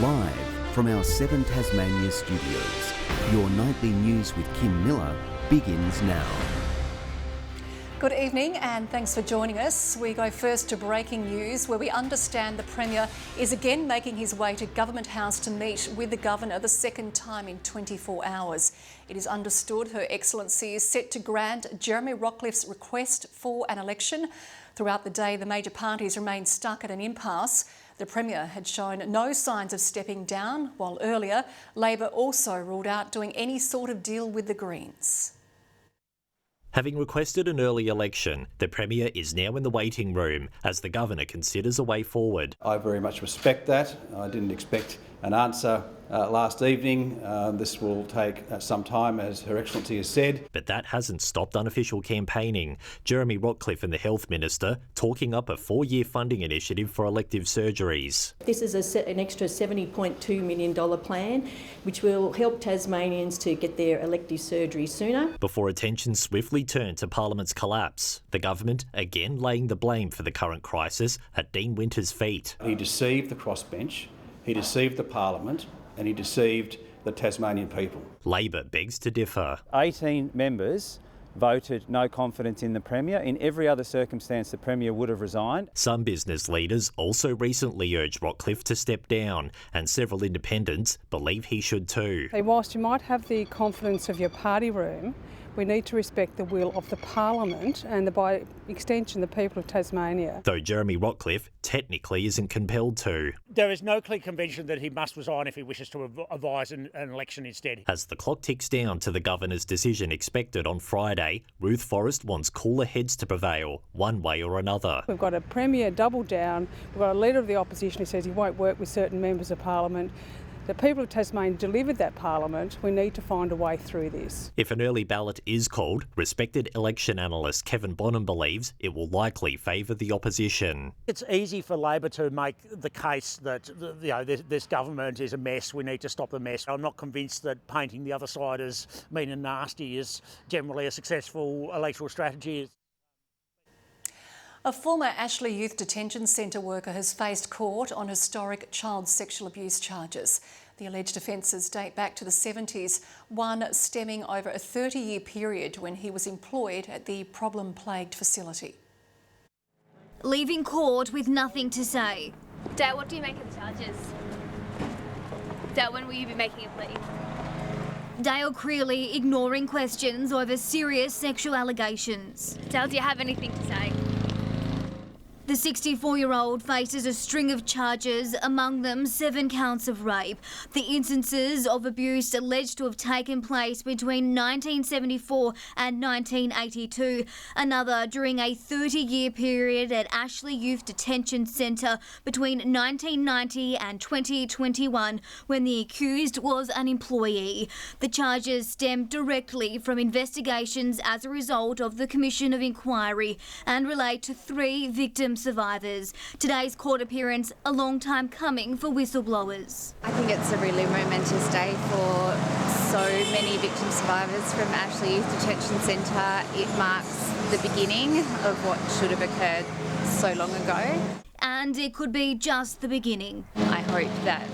Live from our 7 Tasmania studios, your nightly news with Kim Miller begins now. Good evening and thanks for joining us. We go first to breaking news where we understand the Premier is again making his way to Government House to meet with the Governor the second time in 24 hours. It is understood Her Excellency is set to grant Jeremy Rockliff's request for an election. Throughout the day, the major parties remained stuck at an impasse. The Premier had shown no signs of stepping down, while earlier Labor also ruled out doing any sort of deal with the Greens. Having requested an early election, the Premier is now in the waiting room as the Governor considers a way forward. I very much respect that. I didn't expect an answer last evening. This will take some time, as Her Excellency has said. But that hasn't stopped unofficial campaigning. Jeremy Rockliff and the Health Minister talking up a 4-year funding initiative for elective surgeries. This is an extra $70.2 million plan which will help Tasmanians to get their elective surgery sooner. Before attention swiftly turned to Parliament's collapse, the government again laying the blame for the current crisis at Dean Winter's feet. He deceived the crossbench, he deceived the Parliament, and he deceived the Tasmanian people. Labor begs to differ. 18 members voted no confidence in the Premier. In every other circumstance, the Premier would have resigned. Some business leaders also recently urged Rockliff to step down, and several independents believe he should too. Whilst you might have the confidence of your party room, we need to respect the will of the Parliament and, by extension, the people of Tasmania. Though Jeremy Rockliff technically isn't compelled to. There is no clear convention that he must resign if he wishes to advise an election instead. As the clock ticks down to the Governor's decision expected on Friday, Ruth Forrest wants cooler heads to prevail, one way or another. We've got a Premier double down, we've got a Leader of the Opposition who says he won't work with certain members of Parliament. The people of Tasmania delivered that Parliament. We need to find a way through this. If an early ballot is called, respected election analyst Kevin Bonham believes it will likely favour the opposition. It's easy for Labor to make the case that this government is a mess, we need to stop the mess. I'm not convinced that painting the other side as mean and nasty is generally a successful electoral strategy. A former Ashley Youth Detention Centre worker has faced court on historic child sexual abuse charges. The alleged offences date back to the 70s, one stemming over a 30-year period when he was employed at the problem-plagued facility. Leaving court with nothing to say. Dad, what do you make of the charges? Dad, when will you be making a plea? Dale Creeley ignoring questions over serious sexual allegations. Dale, do you have anything to say? The 64-year-old faces a string of charges, among them 7 counts of rape. The instances of abuse alleged to have taken place between 1974 and 1982. Another during a 30-year period at Ashley Youth Detention Centre between 1990 and 2021, when the accused was an employee. The charges stem directly from investigations as a result of the Commission of Inquiry and relate to 3 victim survivors. Today's court appearance, a long time coming for whistleblowers. I think it's a really momentous day for so many victim survivors from Ashley Youth Detention Centre. It marks the beginning of what should have occurred so long ago. And it could be just the beginning. I hope that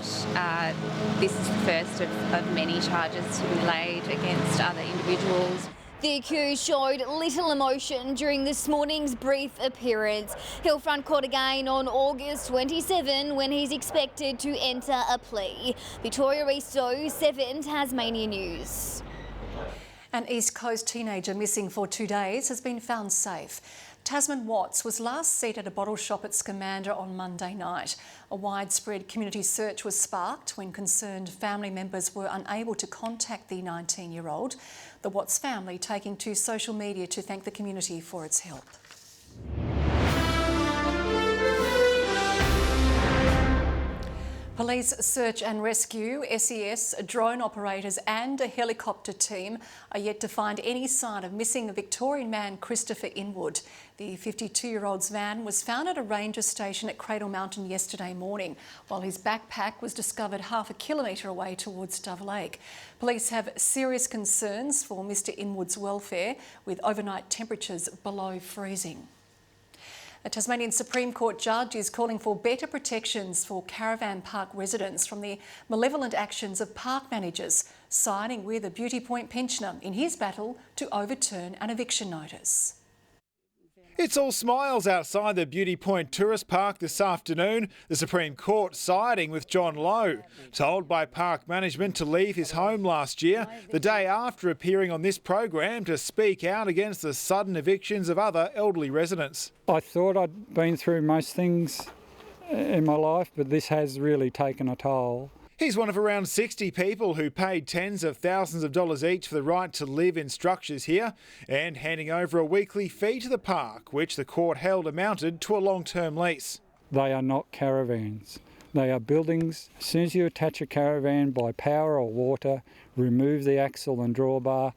this is the first of many charges to be laid against other individuals. The accused showed little emotion during this morning's brief appearance. He'll front court again on August 27 when he's expected to enter a plea. Victoria Risto, 7 Tasmania News. An East Coast teenager missing for 2 days has been found safe. Tasman Watts was last seen at a bottle shop at Scamander on Monday night. A widespread community search was sparked when concerned family members were unable to contact the 19-year-old. The Watts family taking to social media to thank the community for its help. Police search and rescue, SES, drone operators and a helicopter team are yet to find any sign of missing Victorian man Christopher Inwood. The 52-year-old's van was found at a ranger station at Cradle Mountain yesterday morning, while his backpack was discovered half a kilometre away towards Dove Lake. Police have serious concerns for Mr Inwood's welfare, with overnight temperatures below freezing. A Tasmanian Supreme Court judge is calling for better protections for caravan park residents from the malevolent actions of park managers, siding with a Beauty Point pensioner in his battle to overturn an eviction notice. It's all smiles outside the Beauty Point Tourist Park this afternoon, the Supreme Court siding with John Lowe, told by park management to leave his home last year, the day after appearing on this program to speak out against the sudden evictions of other elderly residents. I thought I'd been through most things in my life, but this has really taken a toll. He's one of around 60 people who paid tens of thousands of dollars each for the right to live in structures here and handing over a weekly fee to the park, which the court held amounted to a long-term lease. They are not caravans. They are buildings. As soon as you attach a caravan by power or water, remove the axle and drawbar,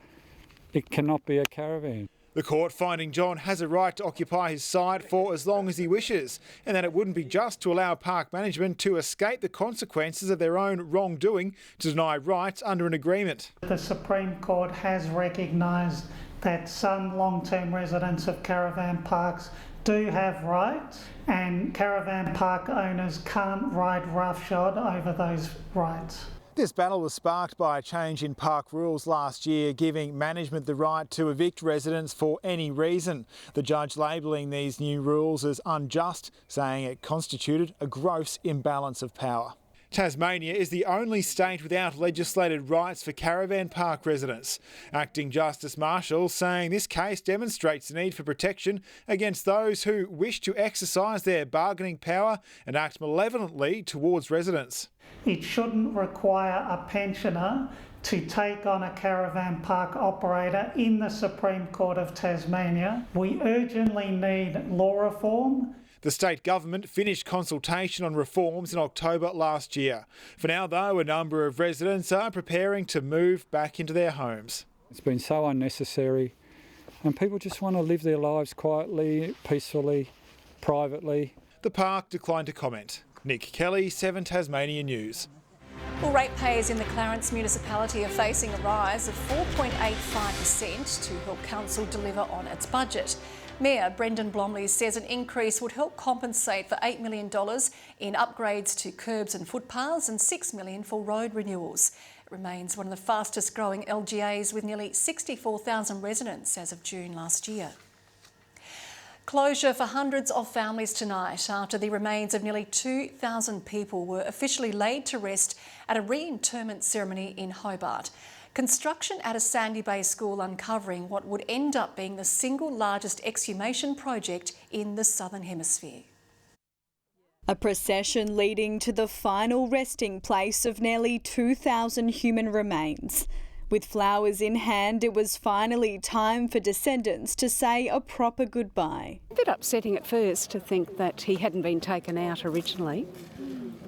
it cannot be a caravan. The court finding John has a right to occupy his site for as long as he wishes, and that it wouldn't be just to allow park management to escape the consequences of their own wrongdoing to deny rights under an agreement. The Supreme Court has recognised that some long-term residents of caravan parks do have rights, and caravan park owners can't ride roughshod over those rights. This battle was sparked by a change in park rules last year, giving management the right to evict residents for any reason. The judge labelling these new rules as unjust, saying it constituted a gross imbalance of power. Tasmania is the only state without legislated rights for caravan park residents. Acting Justice Marshall saying this case demonstrates the need for protection against those who wish to exercise their bargaining power and act malevolently towards residents. It shouldn't require a pensioner to take on a caravan park operator in the Supreme Court of Tasmania. We urgently need law reform. The state government finished consultation on reforms in October last year. For now, though, a number of residents are preparing to move back into their homes. It's been so unnecessary, and people just want to live their lives quietly, peacefully, privately. The park declined to comment. Nick Kelly, 7 Tasmania News. Well, ratepayers in the Clarence municipality are facing a rise of 4.85% to help council deliver on its budget. Mayor Brendan Blomley says an increase would help compensate for $8 million in upgrades to curbs and footpaths and $6 million for road renewals. It remains one of the fastest growing LGAs with nearly 64,000 residents as of June last year. Closure for hundreds of families tonight after the remains of nearly 2,000 people were officially laid to rest at a reinterment ceremony in Hobart. Construction at a Sandy Bay school uncovering what would end up being the single largest exhumation project in the Southern Hemisphere. A procession leading to the final resting place of nearly 2,000 human remains. With flowers in hand, it was finally time for descendants to say a proper goodbye. A bit upsetting at first to think that he hadn't been taken out originally,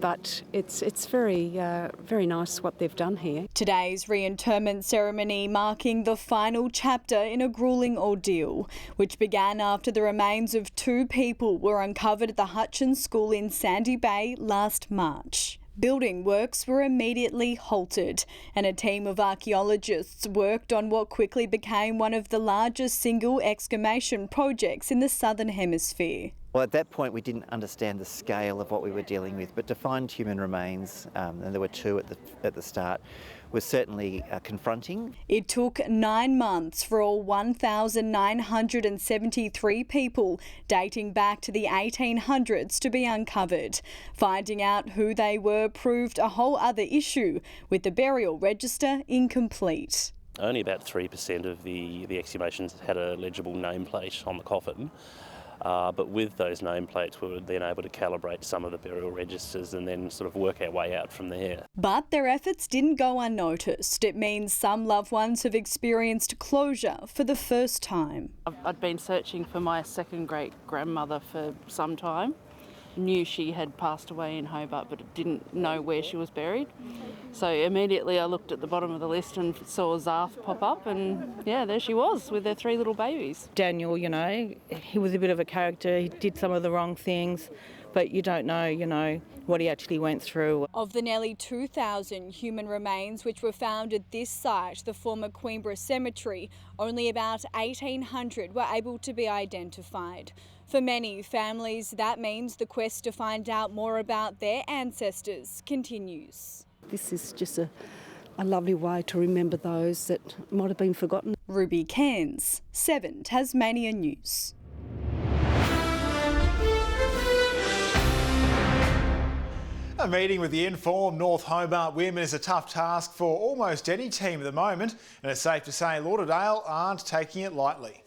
but it's very nice what they've done here. Today's reinterment ceremony marking the final chapter in a gruelling ordeal, which began after the remains of 2 people were uncovered at the Hutchins School in Sandy Bay last March. Building works were immediately halted, and a team of archaeologists worked on what quickly became one of the largest single exhumation projects in the Southern Hemisphere. Well, at that point we didn't understand the scale of what we were dealing with, but to find human remains, and there were 2 at the start, was certainly confronting. It took 9 months for all 1,973 people dating back to the 1800s to be uncovered. Finding out who they were proved a whole other issue, with the burial register incomplete. Only about 3% of the exhumations had a legible nameplate on the coffin. But with those nameplates, we were then able to calibrate some of the burial registers and then sort of work our way out from there. But their efforts didn't go unnoticed. It means some loved ones have experienced closure for the first time. I'd been searching for my second great-grandmother for some time. Knew she had passed away in Hobart, but didn't know where she was buried. So immediately I looked at the bottom of the list and saw Zarth pop up, and yeah, there she was with her 3 little babies. Daniel, he was a bit of a character. He did some of the wrong things, but you don't know, what he actually went through. Of the nearly 2,000 human remains which were found at this site, the former Queenborough Cemetery, only about 1,800 were able to be identified. For many families, that means the quest to find out more about their ancestors continues. This is just a lovely way to remember those that might have been forgotten. Ruby Cairns, 7 Tasmania News. A meeting with the informed North Hobart women is a tough task for almost any team at the moment, and it's safe to say Lauderdale aren't taking it lightly.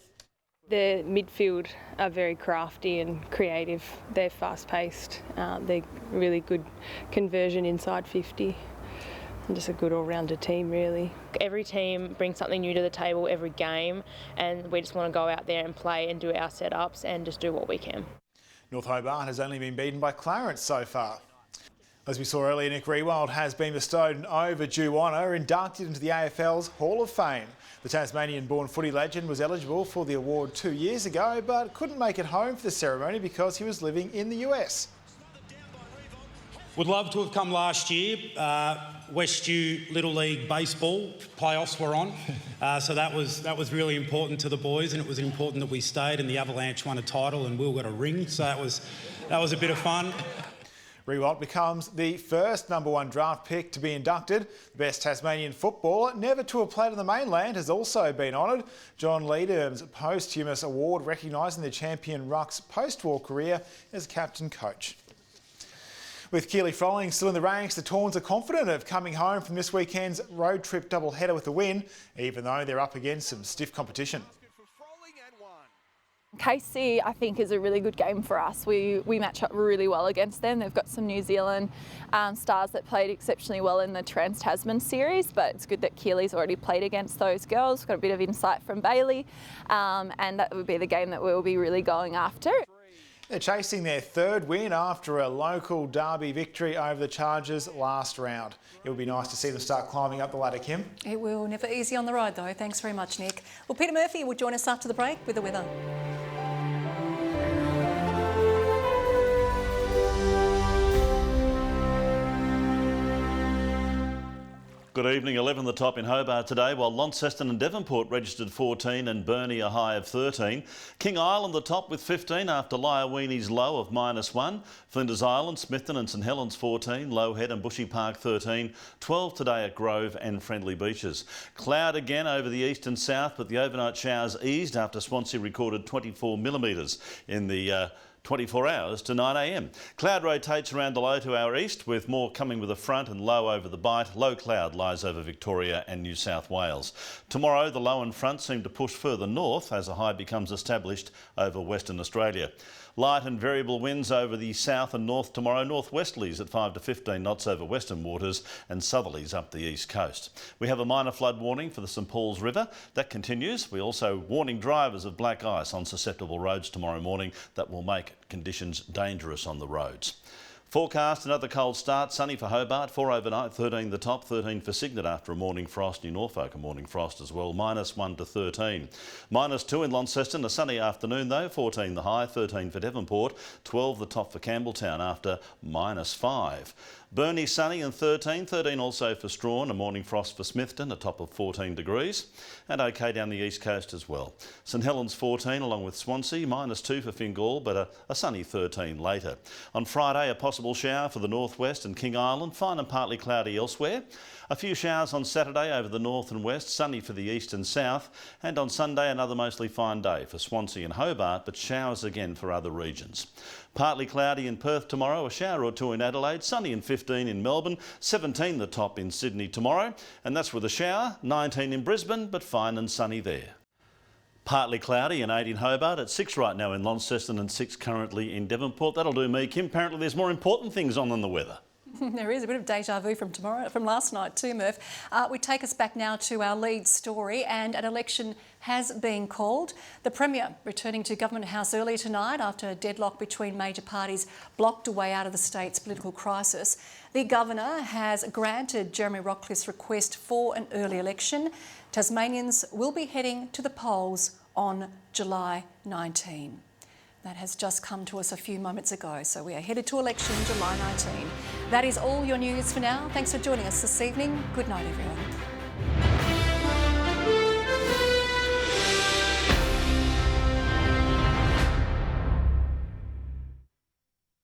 Their midfield are very crafty and creative. They're fast-paced. They're really good conversion inside 50. And just a good all-rounder team, really. Every team brings something new to the table every game, and we just want to go out there and play and do our setups and just do what we can. North Hobart has only been beaten by Clarence so far. As we saw earlier, Nick Riewoldt has been bestowed an overdue honour, inducted into the AFL's Hall of Fame. The Tasmanian-born footy legend was eligible for the award 2 years ago, but couldn't make it home for the ceremony because he was living in the US. Would love to have come last year. West U Little League Baseball playoffs were on, so that was really important to the boys, and it was important that we stayed. And the Avalanche won a title, and Will got a ring, so that was a bit of fun. Riewoldt becomes the first #1 draft pick to be inducted. The best Tasmanian footballer never to have played on the mainland has also been honoured. John Leeder's posthumous award recognising the champion Ruck's post-war career as captain coach. With Keely Froling still in the ranks, the Tawns are confident of coming home from this weekend's road trip doubleheader with a win, even though they're up against some stiff competition. KC, I think, is a really good game for us. We match up really well against them. They've got some New Zealand stars that played exceptionally well in the Trans-Tasman series, but it's good that Keely's already played against those girls. Got a bit of insight from Bailey, and that would be the game that we'll be really going after. They're chasing their third win after a local derby victory over the Chargers last round. It would be nice to see them start climbing up the ladder, Kim. It will. Never easy on the ride, though. Thanks very much, Nick. Well, Peter Murphy will join us after the break with the weather. Good evening. 11 the top in Hobart today, while Launceston and Devonport registered 14 and Burnie a high of 13. King Island the top with 15 after Lyaweeny's low of -1. Flinders Island, Smithton and St Helens 14, Low Head and Bushy Park 13, 12 today at Grove and Friendly Beaches. Cloud again over the east and south, but the overnight showers eased after Swansea recorded 24 millimetres in the 24 hours to 9 a.m. Cloud rotates around the low to our east, with more coming with a front and low over the Bight. Low cloud lies over Victoria and New South Wales. Tomorrow, the low and front seem to push further north as a high becomes established over Western Australia. Light and variable winds over the south and north tomorrow. Northwesterlies at 5 to 15 knots over western waters and southerlies up the east coast. We have a minor flood warning for the St Paul's River. That continues. We also warning drivers of black ice on susceptible roads tomorrow morning that will make conditions dangerous on the roads. Forecast, another cold start, sunny for Hobart, 4 overnight, 13 the top, 13 for Cygnet after a morning frost. New Norfolk a morning frost as well, -1 to 13. -2 in Launceston, a sunny afternoon though, 14 the high, 13 for Devonport, 12 the top for Campbelltown after -5. Burnie sunny and 13, 13 also for Strawn, a morning frost for Smithton, a top of 14 degrees, and okay down the east coast as well. St Helens 14 along with Swansea, -2 for Fingal, but a sunny 13 later. On Friday, a possible shower for the northwest and King Island, fine and partly cloudy elsewhere. A few showers on Saturday over the north and west, sunny for the east and south, and on Sunday another mostly fine day for Swansea and Hobart, but showers again for other regions. Partly cloudy in Perth tomorrow, a shower or two in Adelaide, sunny and 15 in Melbourne, 17 the top in Sydney tomorrow, and that's with a shower, 19 in Brisbane, but fine and sunny there. Partly cloudy and 8 in Hobart, at 6 right now in Launceston and 6 currently in Devonport. That'll do me, Kim. Apparently there's more important things on than the weather. There is a bit of deja vu from last night too, Murph. We take us back now to our lead story, and an election has been called. The Premier returning to Government House early tonight after a deadlock between major parties blocked a way out of the state's political crisis. The Governor has granted Jeremy Rockliff's request for an early election. Tasmanians will be heading to the polls on July 19. That has just come to us a few moments ago. So we are headed to election July 19. That is all your news for now. Thanks for joining us this evening. Good night, everyone.